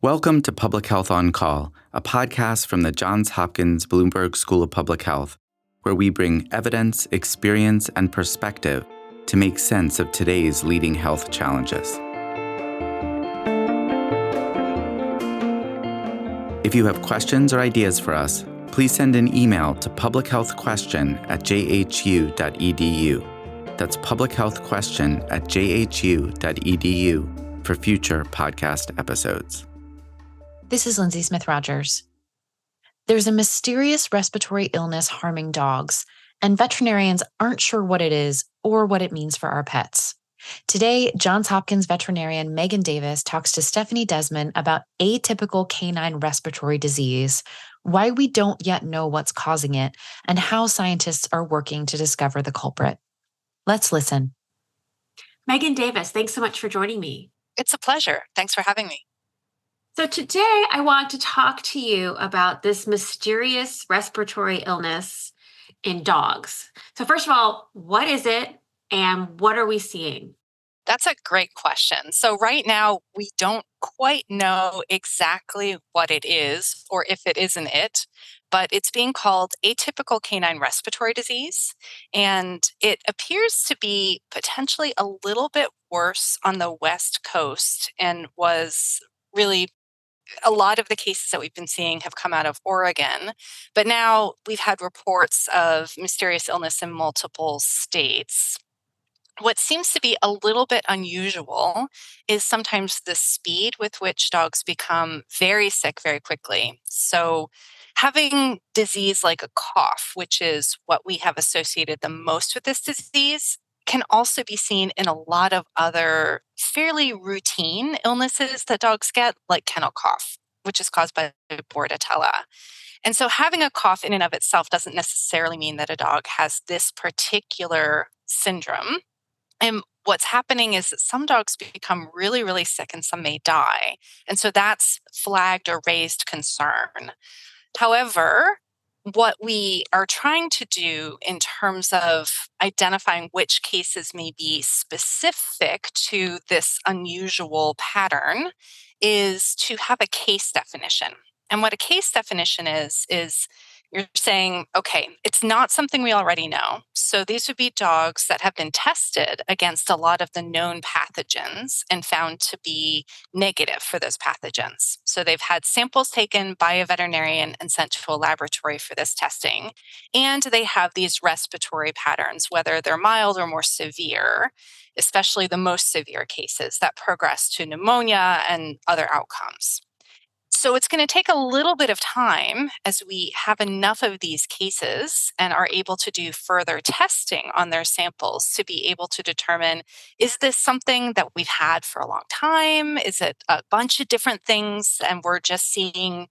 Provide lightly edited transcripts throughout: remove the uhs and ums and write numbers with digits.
Welcome to Public Health on Call, a podcast from the Johns Hopkins Bloomberg School of Public Health, where we bring evidence, experience, and perspective to make sense of today's leading health challenges. If you have questions or ideas for us, please send an email to publichealthquestion@jhu.edu. That's publichealthquestion@jhu.edu for future podcast episodes. This is Lindsay Smith-Rogers. There's a mysterious respiratory illness harming dogs, and veterinarians aren't sure what it is or what it means for our pets. Today, Johns Hopkins veterinarian Meghan Davis talks to Stephanie Desmon about atypical canine respiratory disease, why we don't yet know what's causing it, and how scientists are working to discover the culprit. Let's listen. Meghan Davis, thanks so much for joining me. It's a pleasure. Thanks for having me. So today I want to talk to you about this mysterious respiratory illness in dogs. So first of all, what is it and what are we seeing? That's a great question. So right now, we don't quite know exactly what it is or if it isn't it, but it's being called atypical canine respiratory disease. And it appears to be potentially a little bit worse on the West Coast and was really a lot of the cases that we've been seeing have come out of Oregon, but now we've had reports of mysterious illness in multiple states. What seems to be a little bit unusual is sometimes the speed with which dogs become very sick very quickly. So having disease like a cough, which is what we have associated the most with this disease, can also be seen in a lot of other fairly routine illnesses that dogs get, like kennel cough, which is caused by Bordetella. And so having a cough in and of itself doesn't necessarily mean that a dog has this particular syndrome. And what's happening is that some dogs become really, really sick and some may die. And so that's flagged or raised concern. However, what we are trying to do in terms of identifying which cases may be specific to this unusual pattern is to have a case definition. And what a case definition is you're saying, okay, it's not something we already know. So these would be dogs that have been tested against a lot of the known pathogens and found to be negative for those pathogens. So they've had samples taken by a veterinarian and sent to a laboratory for this testing. And they have these respiratory patterns, whether they're mild or more severe, especially the most severe cases that progress to pneumonia and other outcomes. So it's going to take a little bit of time as we have enough of these cases and are able to do further testing on their samples to be able to determine, is this something that we've had for a long time? Is it a bunch of different things? And we're just seeing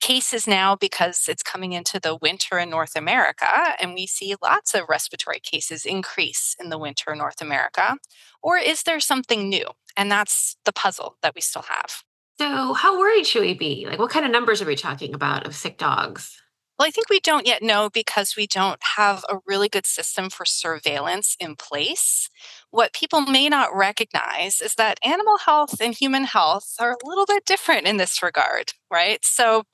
cases now because it's coming into the winter in North America, and we see lots of respiratory cases increase in the winter in North America. Or is there something new? And that's the puzzle that we still have. So how worried should we be? Like what kind of numbers are we talking about of sick dogs? Well, I think we don't yet know because we don't have a really good system for surveillance in place. What people may not recognize is that animal health and human health are a little bit different in this regard, right? So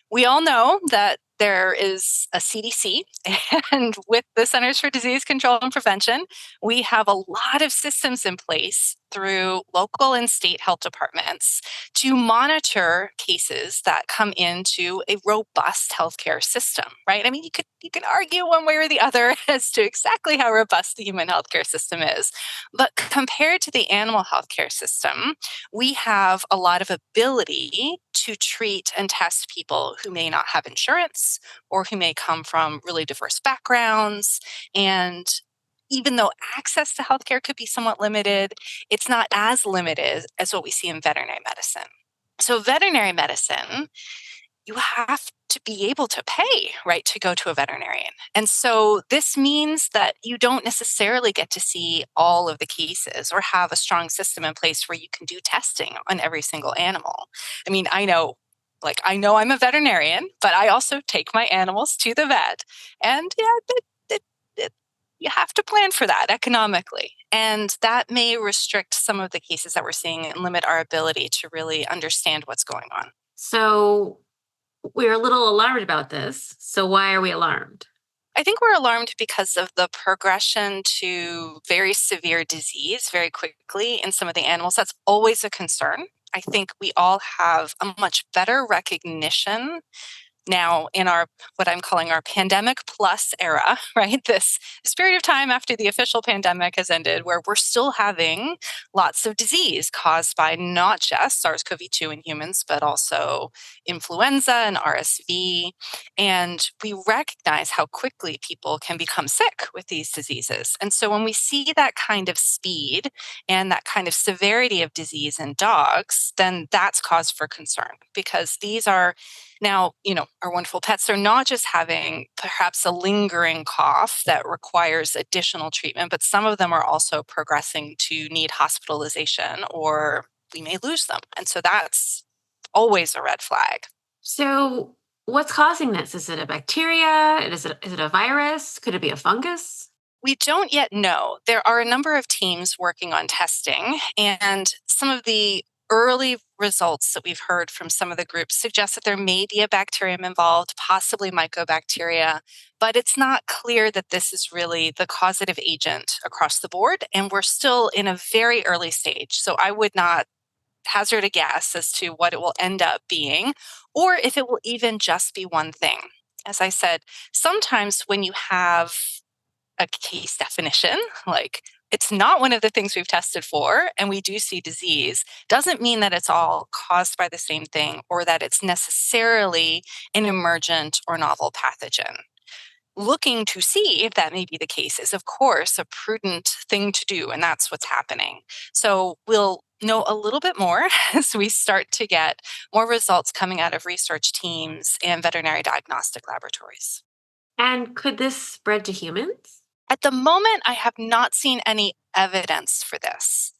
we all know that there is a CDC, and with the Centers for Disease Control and Prevention, we have a lot of systems in place through local and state health departments to monitor cases that come into a robust healthcare system, right? I mean, you can argue one way or the other as to exactly how robust the human healthcare system is, but compared to the animal healthcare system, we have a lot of ability to treat and test people who may not have insurance or who may come from really diverse backgrounds. And even though access to healthcare could be somewhat limited, it's not as limited as what we see in veterinary medicine. So veterinary medicine, you have to be able to pay, right, to go to a veterinarian. And so this means that you don't necessarily get to see all of the cases or have a strong system in place where you can do testing on every single animal. I mean, I know I'm a veterinarian, but I also take my animals to the vet. And yeah, you have to plan for that economically. And that may restrict some of the cases that we're seeing and limit our ability to really understand what's going on. So we're a little alarmed about this. So why are we alarmed? I think we're alarmed because of the progression to very severe disease very quickly in some of the animals. That's always a concern. I think we all have a much better recognition now in our what I'm calling our pandemic plus era, right? This period of time after the official pandemic has ended, where we're still having lots of disease caused by not just SARS-CoV-2 in humans, but also influenza and RSV. And we recognize how quickly people can become sick with these diseases. And so when we see that kind of speed and that kind of severity of disease in dogs, then that's cause for concern, because these are now, our wonderful pets, they're not just having perhaps a lingering cough that requires additional treatment, but some of them are also progressing to need hospitalization, or we may lose them. And so that's always a red flag. So what's causing this? Is it a bacteria? Is it a virus? Could it be a fungus? We don't yet know. There are a number of teams working on testing, and some of the early results that we've heard from some of the groups suggest that there may be a bacterium involved, possibly mycobacteria, but it's not clear that this is really the causative agent across the board, and we're still in a very early stage. So I would not hazard a guess as to what it will end up being, or if it will even just be one thing. As I said, sometimes when you have a case definition, like it's not one of the things we've tested for, and we do see disease, doesn't mean that it's all caused by the same thing or that it's necessarily an emergent or novel pathogen. Looking to see if that may be the case is, of course, a prudent thing to do, and that's what's happening. So we'll know a little bit more as we start to get more results coming out of research teams and veterinary diagnostic laboratories. And could this spread to humans? At the moment, I have not seen any evidence for this.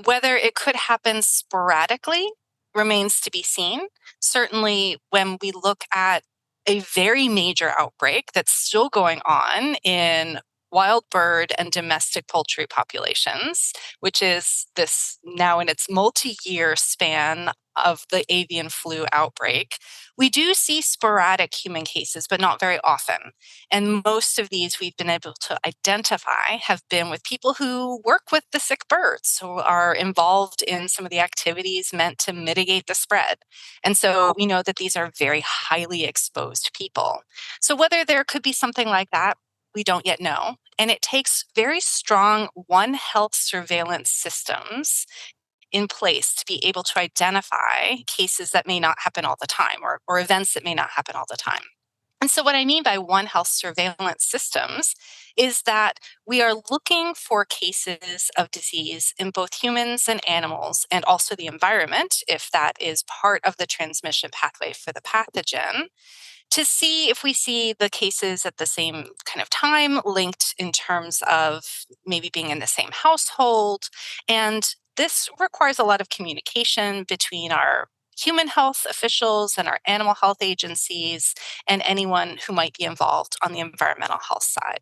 Whether it could happen sporadically remains to be seen. Certainly, when we look at a very major outbreak that's still going on in wild bird and domestic poultry populations, which is this now in its multi-year span of the avian flu outbreak, we do see sporadic human cases, but not very often. And most of these we've been able to identify have been with people who work with the sick birds, who are involved in some of the activities meant to mitigate the spread. And so we know that these are very highly exposed people. So whether there could be something like that, we don't yet know. And it takes very strong One Health surveillance systems in place to be able to identify cases that may not happen all the time, or events that may not happen all the time. And so what I mean by One Health surveillance systems is that we are looking for cases of disease in both humans and animals, and also the environment, if that is part of the transmission pathway for the pathogen, to see if we see the cases at the same kind of time, linked in terms of maybe being in the same household. And this requires a lot of communication between our human health officials and our animal health agencies and anyone who might be involved on the environmental health side.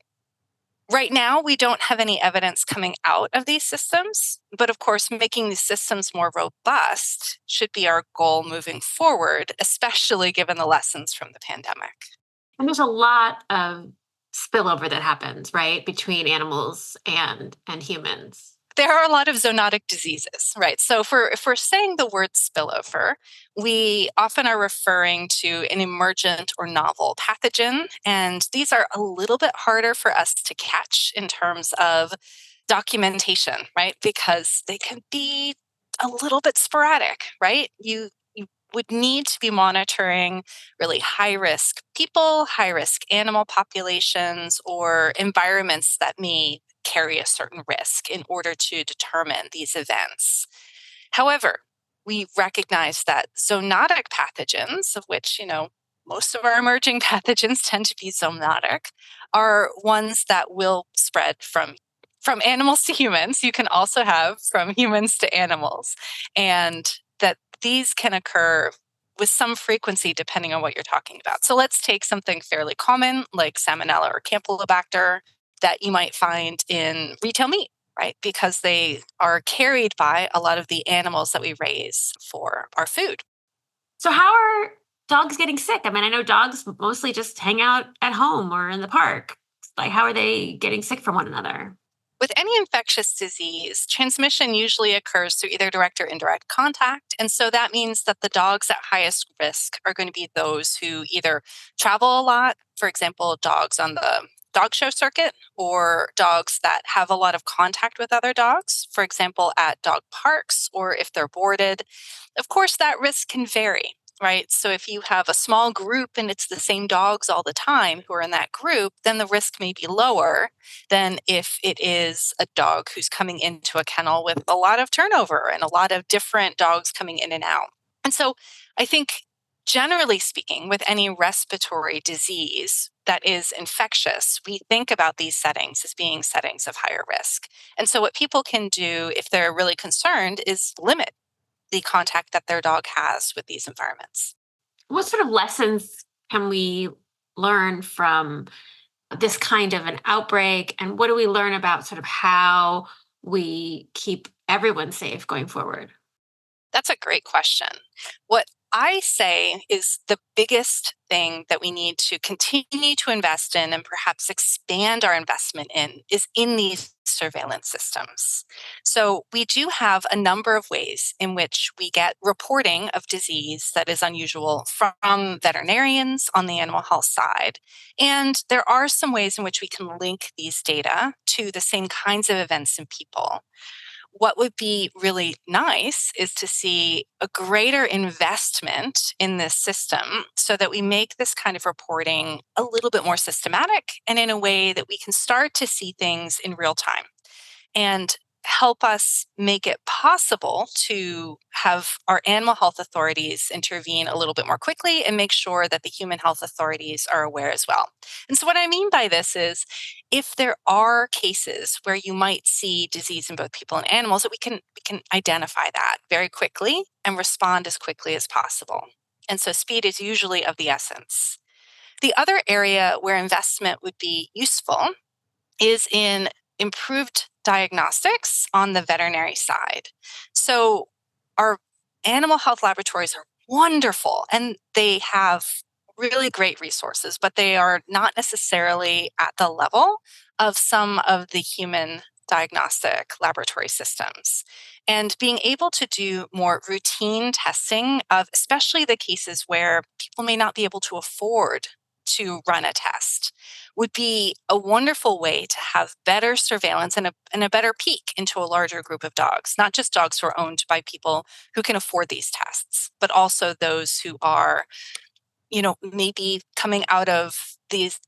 Right now, we don't have any evidence coming out of these systems, but of course, making these systems more robust should be our goal moving forward, especially given the lessons from the pandemic. And there's a lot of spillover that happens, right, between animals and humans. There are a lot of zoonotic diseases, right? So if we're saying the word spillover, we often are referring to an emergent or novel pathogen. And these are a little bit harder for us to catch in terms of documentation, right? Because they can be a little bit sporadic, right? You would need to be monitoring really high risk people, high risk animal populations, or environments that may carry a certain risk in order to determine these events. However, we recognize that zoonotic pathogens, of which, most of our emerging pathogens tend to be zoonotic, are ones that will spread from animals to humans. You can also have from humans to animals, and that these can occur with some frequency depending on what you're talking about. So let's take something fairly common like Salmonella or Campylobacter. that you might find in retail meat, right? Because they are carried by a lot of the animals that we raise for our food. So how are dogs getting sick? I mean, I know dogs mostly just hang out at home or in the park. Like, how are they getting sick from one another? With any infectious disease, transmission usually occurs through either direct or indirect contact. And so that means that the dogs at highest risk are going to be those who either travel a lot, for example, dogs on the dog show circuit, or dogs that have a lot of contact with other dogs, for example, at dog parks, or if they're boarded. Of course, that risk can vary. Right. So if you have a small group and it's the same dogs all the time who are in that group, then the risk may be lower than if it is a dog who's coming into a kennel with a lot of turnover and a lot of different dogs coming in and out. And so I think, generally speaking, with any respiratory disease that is infectious, we think about these settings as being settings of higher risk. And so what people can do if they're really concerned is limit the contact that their dog has with these environments. What sort of lessons can we learn from this kind of an outbreak? And what do we learn about sort of how we keep everyone safe going forward? That's a great question. What I say is the biggest thing that we need to continue to invest in and perhaps expand our investment in is in these surveillance systems. So we do have a number of ways in which we get reporting of disease that is unusual from veterinarians on the animal health side. And there are some ways in which we can link these data to the same kinds of events in people. What would be really nice is to see a greater investment in this system so that we make this kind of reporting a little bit more systematic and in a way that we can start to see things in real time and help us make it possible to have our animal health authorities intervene a little bit more quickly and make sure that the human health authorities are aware as well. And so what I mean by this is if there are cases where you might see disease in both people and animals, that we can identify that very quickly and respond as quickly as possible. And so speed is usually of the essence. The other area where investment would be useful is in improved diagnostics on the veterinary side. So our animal health laboratories are wonderful and they have really great resources, but they are not necessarily at the level of some of the human diagnostic laboratory systems. And being able to do more routine testing of especially the cases where people may not be able to afford to run a test would be a wonderful way to have better surveillance and a better peek into a larger group of dogs, not just dogs who are owned by people who can afford these tests, but also those who are, maybe coming out of these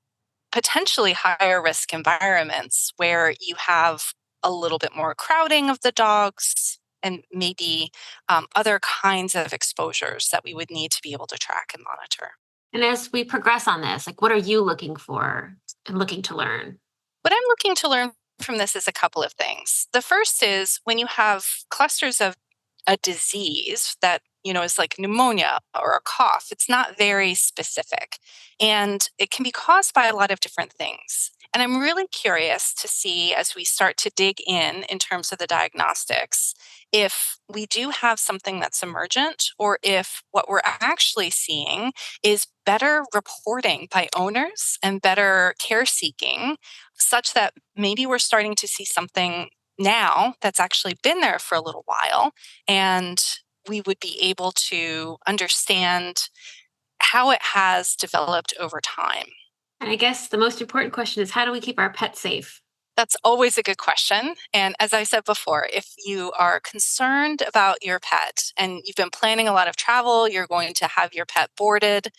potentially higher risk environments where you have a little bit more crowding of the dogs and maybe other kinds of exposures that we would need to be able to track and monitor. And as we progress on this, like, what are you looking for and looking to learn? What I'm looking to learn from this is a couple of things. The first is when you have clusters of a disease that, is like pneumonia or a cough, it's not very specific. And it can be caused by a lot of different things. And I'm really curious to see as we start to dig in terms of the diagnostics, if we do have something that's emergent or if what we're actually seeing is better reporting by owners and better care seeking, such that maybe we're starting to see something now that's actually been there for a little while, and we would be able to understand how it has developed over time. And I guess the most important question is, how do we keep our pets safe? That's always a good question. And as I said before, if you are concerned about your pet and you've been planning a lot of travel, you're going to have your pet boarded,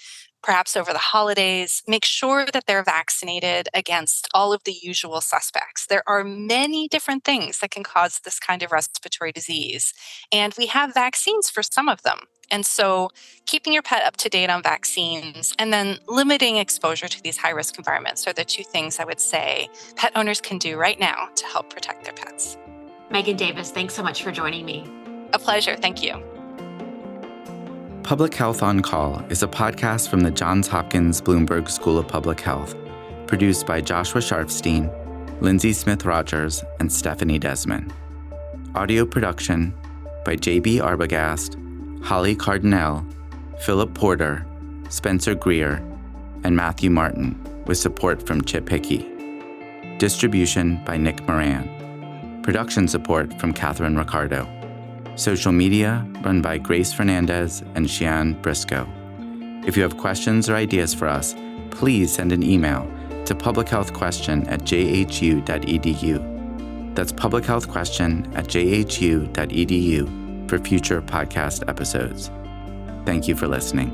perhaps over the holidays, make sure that they're vaccinated against all of the usual suspects. There are many different things that can cause this kind of respiratory disease, and we have vaccines for some of them. And so keeping your pet up to date on vaccines and then limiting exposure to these high-risk environments are the two things I would say pet owners can do right now to help protect their pets. Meghan Davis, thanks so much for joining me. A pleasure. Thank you. Public Health on Call is a podcast from the Johns Hopkins Bloomberg School of Public Health, produced by Joshua Sharfstein, Lindsay Smith-Rogers and Stephanie Desmon. Audio production by J.B. Arbogast, Holly Cardinale, Philip Porter, Spencer Greer, and Matthew Martin, with support from Chip Hickey. Distribution by Nick Moran. Production support from Catherine Ricardo. Social media run by Grace Fernandez and Shian Briscoe. If you have questions or ideas for us, please send an email to publichealthquestion@jhu.edu. That's publichealthquestion@jhu.edu for future podcast episodes. Thank you for listening.